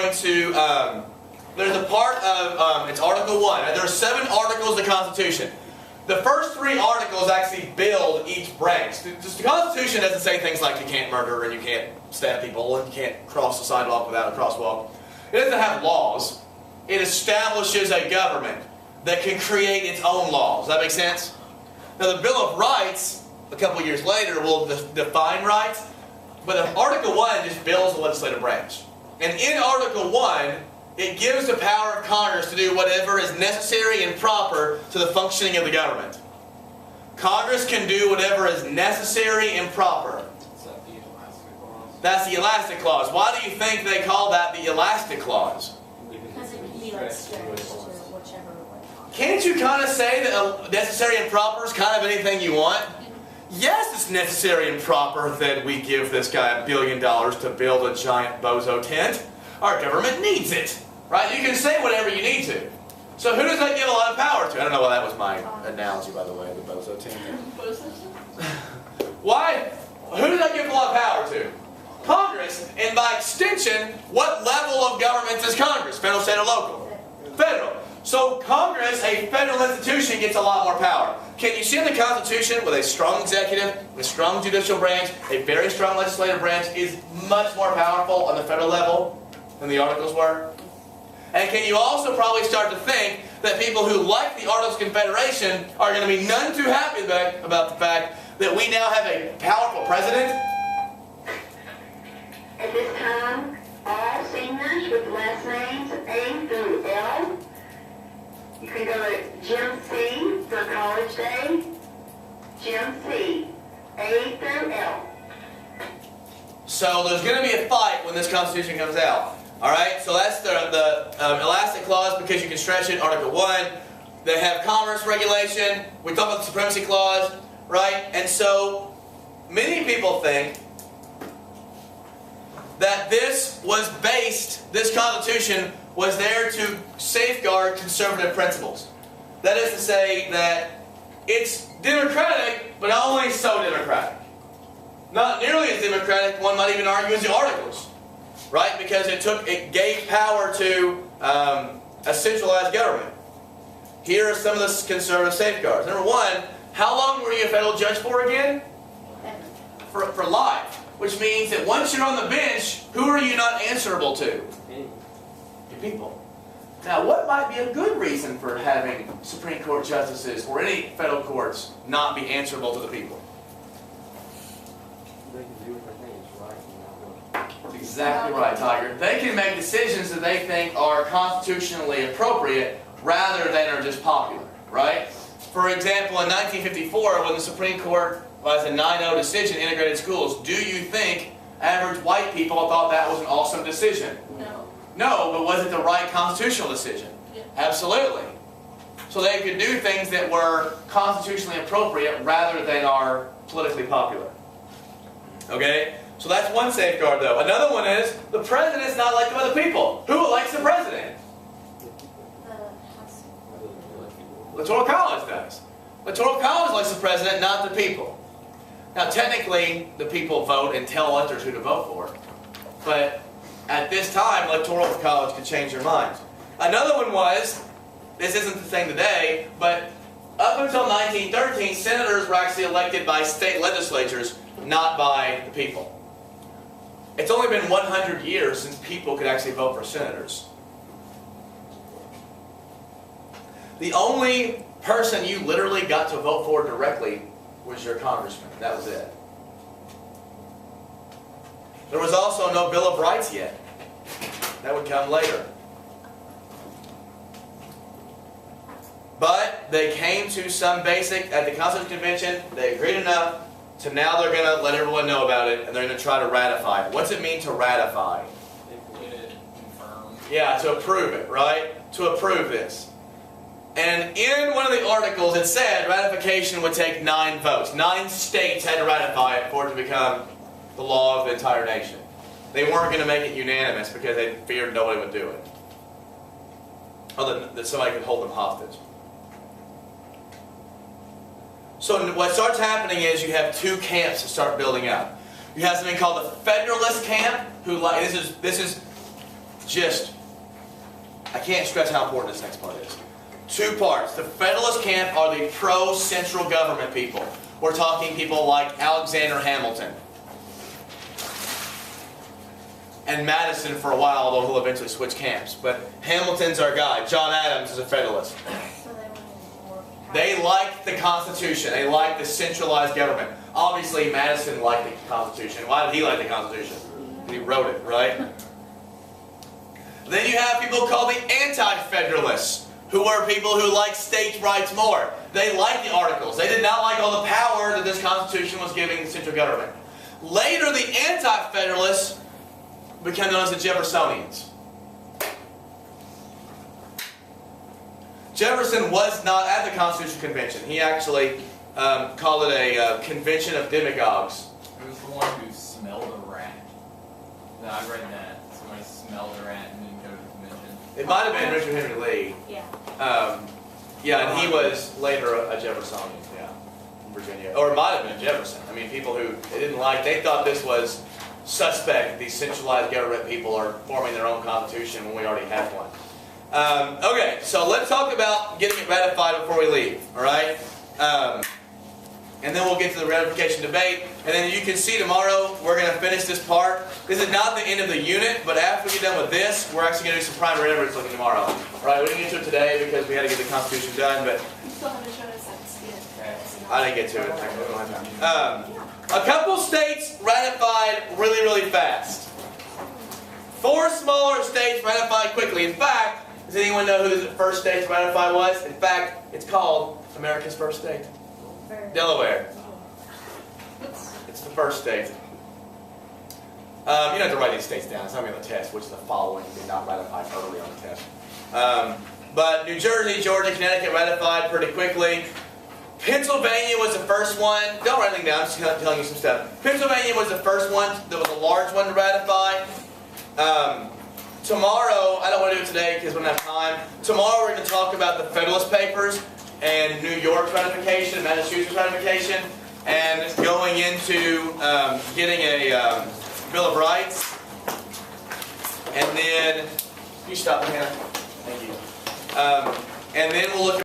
going to, there's a part of, it's Article 1. There are 7 articles of the Constitution. The first 3 articles actually build each branch. The Constitution doesn't say things like you can't murder and you can't stab people and you can't cross the sidewalk without a crosswalk. It doesn't have laws. It establishes a government that can create its own laws. Does that make sense? Now the Bill of Rights, a couple years later, will define rights. But Article 1 just builds the legislative branch. And in Article 1, it gives the power of Congress to do whatever is necessary and proper to the functioning of the government. Congress can do whatever is necessary and proper. That's the elastic clause. Why do you think they call that the elastic clause? Because it can be like stretched to whichever way. Can't you kind of say that necessary and proper is kind of anything you want? Yes, it's necessary and proper that we give this guy $1 billion to build a giant bozo tent. Our government needs it, right? You can say whatever you need to. So who does that give a lot of power to? I don't know why that was my analogy, by the way, the bozo tent. Why? Who does that give a lot of power to? Congress, and by extension, what level of government is Congress? Federal, state, or local? Federal. So Congress, a federal institution, gets a lot more power. Can you see in the Constitution with a strong executive, a strong judicial branch, a very strong legislative branch is much more powerful on the federal level than the Articles were? And can you also probably start to think that people who like the Articles of Confederation are going to be none too happy about the fact that we now have a powerful president? At this time, all seniors with last names A through L, you can go to Gym C for college day, Gym C, A through L. So there's going to be a fight when this Constitution comes out. Alright, so that's the elastic clause because you can stretch it, Article 1. They have commerce regulation. We talk about the supremacy clause, right? And so many people think that this Constitution was there to safeguard conservative principles. That is to say that it's democratic, but only so democratic. Not nearly as democratic, one might even argue, as the Articles. Right? Because it gave power to a centralized government. Here are some of the conservative safeguards. Number 1, how long were you a federal judge for again? For life. Which means that once you're on the bench, who are you not answerable to? Your people. Now, what might be a good reason for having Supreme Court justices or any federal courts not be answerable to the people? They can do what they think is right and not wrong. Exactly right, Tiger. They can make decisions that they think are constitutionally appropriate rather than are just popular, right? For example, in 1954, when the Supreme Court was a 9-0 decision, integrated schools, do you think average white people thought that was an awesome decision? No. No, but was it the right constitutional decision? Yeah. Absolutely. So they could do things that were constitutionally appropriate rather than are politically popular. Okay? So that's one safeguard, though. Another one is the president is not elected by the people. Who elects the president? The House. Electoral College does. Electoral College elects the president, not the people. Now, technically, the people vote and tell electors who to vote for. But at this time, Electoral College could change their minds. Another one was, this isn't the same today, but up until 1913, senators were actually elected by state legislatures, not by the people. It's only been 100 years since people could actually vote for senators. The only person you literally got to vote for directly was your congressman. That was it. There was also no Bill of Rights yet. That would come later. But they came to some basic, at the Constitutional Convention, they agreed enough to now they're going to let everyone know about it and they're going to try to ratify it. What's it mean to ratify? Implement, confirm. Yeah, to approve it, right? To approve this. And in one of the articles it said ratification would take 9 votes. 9 states had to ratify it for it to become the law of the entire nation. They weren't going to make it unanimous because they feared nobody would do it. Or that somebody could hold them hostage. So what starts happening is you have 2 camps that start building up. You have something called the Federalist camp, who this is I can't stress how important this next part is. 2 parts. The Federalist camp are the pro-central government people. We're talking people like Alexander Hamilton. And Madison for a while, although he'll eventually switch camps. But Hamilton's our guy. John Adams is a Federalist. So they wanted more power. They liked the Constitution. They liked the centralized government. Obviously, Madison liked the Constitution. Why did he like the Constitution? He wrote it, right? Then you have people called the Anti-Federalists, who were people who liked states' rights more. They liked the Articles. They did not like all the power that this Constitution was giving the central government. Later, the Anti-Federalists became known as the Jeffersonians. Jefferson was not at the Constitutional Convention. He actually called it a convention of demagogues. It was the one who smelled a rat. No, I read that. Somebody smelled a rat and didn't go to the convention. It might have been Richard Henry Lee. Yeah. Yeah, and he was later a Jeffersonian, yeah, in Virginia. Or it might have been Jefferson. I mean, people who they didn't like, they thought this was suspect. These centralized government people are forming their own constitution when we already have one. Okay, so let's talk about getting it ratified before we leave, all right? And then we'll get to the ratification debate. And then you can see tomorrow we're going to finish this part. This is not the end of the unit, but after we get done with this, we're actually going to do some primary evidence looking tomorrow. All right, we didn't get to it today because we had to get the Constitution done, but You still haven't shown us that student. I didn't get to it. I don't have time. A couple states ratified really, really fast. 4 smaller states ratified quickly. In fact, does anyone know who the first state to ratify was? In fact, it's called America's first state. Delaware. It's the first state. You don't have to write these states down. It's not going to be on the test, which is the following did not ratify early on the test. But New Jersey, Georgia, Connecticut ratified pretty quickly. Pennsylvania was the first one. Don't write anything down. I'm just telling you some stuff. Pennsylvania was the first one that was a large one to ratify. Tomorrow, I don't want to do it today because we don't have time. Tomorrow we're going to talk about the Federalist Papers and New York's ratification and Massachusetts ratification, and going into getting a Bill of Rights. And then, you stop, Hannah. Thank you. And then we'll look at